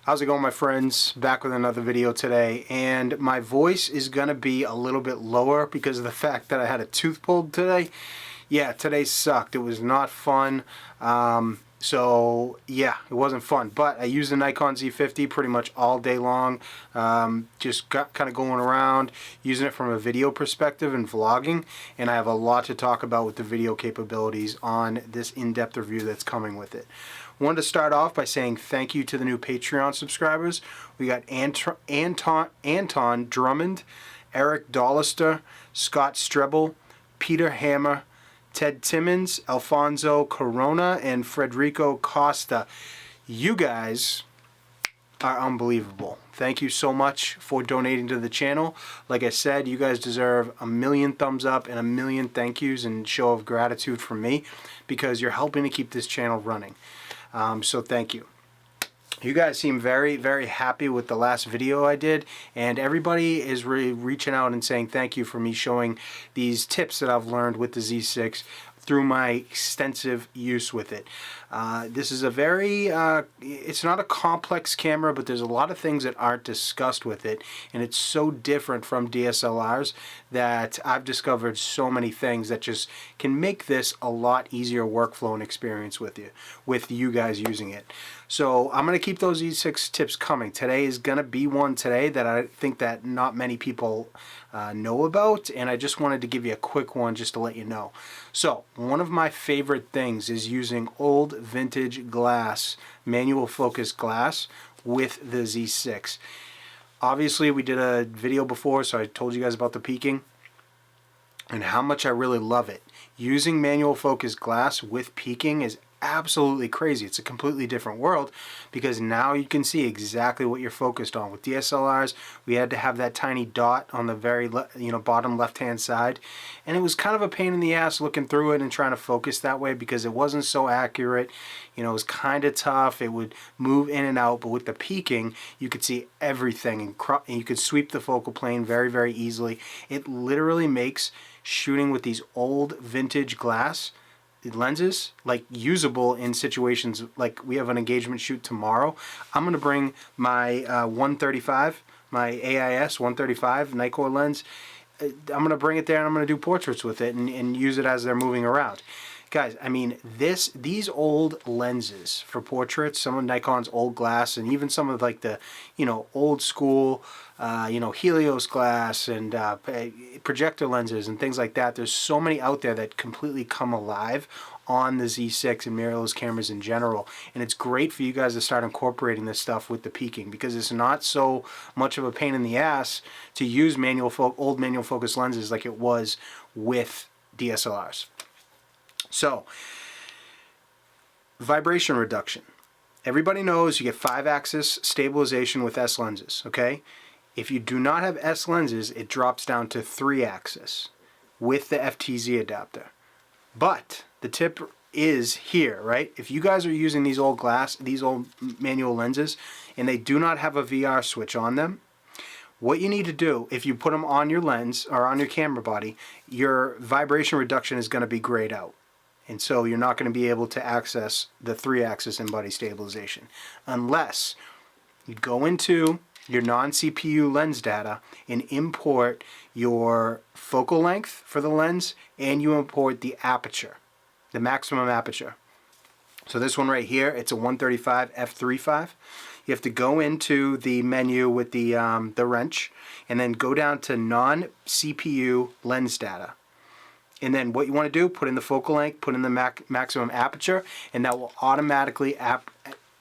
How's it going, my friends? Back with another video today, and my voice is gonna be a little bit lower because of the fact that I had a tooth pulled today. Yeah, today sucked. It was not fun. So yeah, it wasn't fun, but I used the Nikon Z50 pretty much all day long. Just got kind of going around using it from a video perspective and vlogging, and I have a lot to talk about with the video capabilities on this in-depth review that's coming with it. Wanted to start off by saying thank you to the new Patreon subscribers. We got Anton Drummond, Eric Dollister, Scott Strebel, Peter Hammer, Ted Timmons, Alfonso Corona, and Federico Costa. You guys are unbelievable. Thank you so much for donating to the channel. Like I said, you guys deserve a million thumbs up and a million thank yous and show of gratitude from me because you're helping to keep this channel running. So thank you. You guys seem very, very happy with the last video I did, and everybody is really reaching out and saying thank you for me showing these tips that I've learned with the Z6 through my extensive use with it. This is a very, it's not a complex camera, but there's a lot of things that aren't discussed with it, and it's so different from DSLRs that I've discovered so many things that just can make this a lot easier workflow and experience with you guys using it. So I'm going to keep those Z6 tips coming. Today is going to be one today that I think that not many people know about, and I just wanted to give you a quick one just to let you know. So one of my favorite things is using old vintage glass, manual focus glass with the Z6. Obviously we did a video before, so I told you guys about the peaking and how much I really love it. Using manual focus glass with peaking is absolutely crazy. It's a completely different world because now you can see exactly what you're focused on. With DSLRs, we had to have that tiny dot on the very bottom left-hand side, and it was kind of a pain in the ass looking through it and trying to focus that way because it wasn't so accurate. It was kind of tough. It would move in and out, but with the peaking, you could see everything and you could sweep the focal plane very, very easily. It literally makes shooting with these old vintage glass lenses like usable in situations like we have an engagement shoot tomorrow. I'm going to bring my 135, my AIS 135 Nikon lens. I'm going to bring it there and I'm going to do portraits with it and use it as they're moving around. Guys, I mean, these old lenses for portraits, some of Nikon's old glass, and even some of like the, old school, Helios glass and projector lenses and things like that. There's so many out there that completely come alive on the Z6 and mirrorless cameras in general. And it's great for you guys to start incorporating this stuff with the peaking because it's not so much of a pain in the ass to use old manual focus lenses like it was with DSLRs. So, vibration reduction. Everybody knows you get 5-axis stabilization with S lenses, okay? If you do not have S lenses, it drops down to 3-axis with the FTZ adapter. But the tip is here, right? If you guys are using these old manual lenses, and they do not have a VR switch on them, what you need to do, if you put them on your lens or on your camera body, your vibration reduction is going to be grayed out. And so you're not going to be able to access the 3-axis in-body stabilization unless you go into your non-CPU lens data and import your focal length for the lens and you import the aperture, the maximum aperture. So this one right here, it's a 135 f3.5. You have to go into the menu with the wrench and then go down to non-CPU lens data. And then what you want to do, put in the focal length, put in the maximum aperture, and that will automatically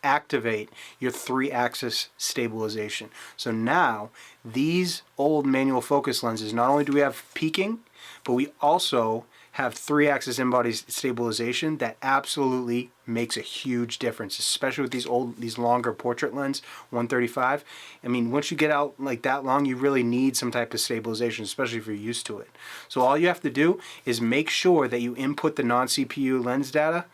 activate your 3-axis stabilization. So now, these old manual focus lenses, not only do we have peaking, but we also have 3-axis in-body stabilization that absolutely makes a huge difference, especially with these longer portrait lens, 135. I mean, once you get out like that long, you really need some type of stabilization, especially if you're used to it. So all you have to do is make sure that you input the non-CPU lens data,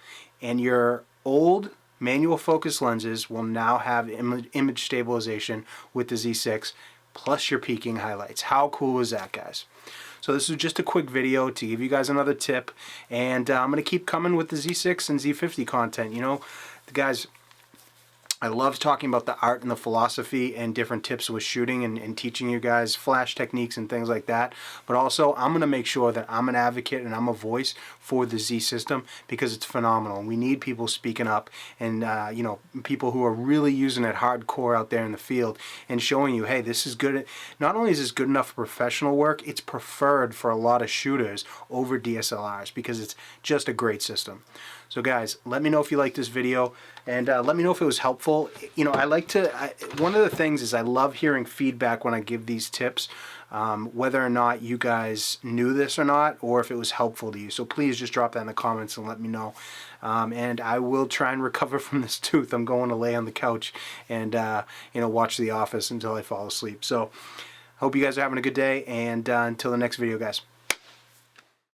and your old manual focus lenses will now have image stabilization with the Z6 plus your peaking highlights. How cool is that, guys? So this is just a quick video to give you guys another tip, and I'm going to keep coming with the Z6 and Z50 content. Guys, I love talking about the art and the philosophy and different tips with shooting and teaching you guys flash techniques and things like that. But also, I'm going to make sure that I'm an advocate and I'm a voice for the Z system because it's phenomenal. And we need people speaking up and, you know, people who are really using it hardcore out there in the field and showing you, hey, this is good. Not only is this good enough for professional work, it's preferred for a lot of shooters over DSLRs because it's just a great system. So guys, let me know if you like this video, and let me know if it was helpful. You know, one of the things is I love hearing feedback when I give these tips, whether or not you guys knew this or not, or if it was helpful to you. So please just drop that in the comments and let me know. And I will try and recover from this tooth. I'm going to lay on the couch and you know, watch The Office until I fall asleep. So hope you guys are having a good day, and until the next video, guys.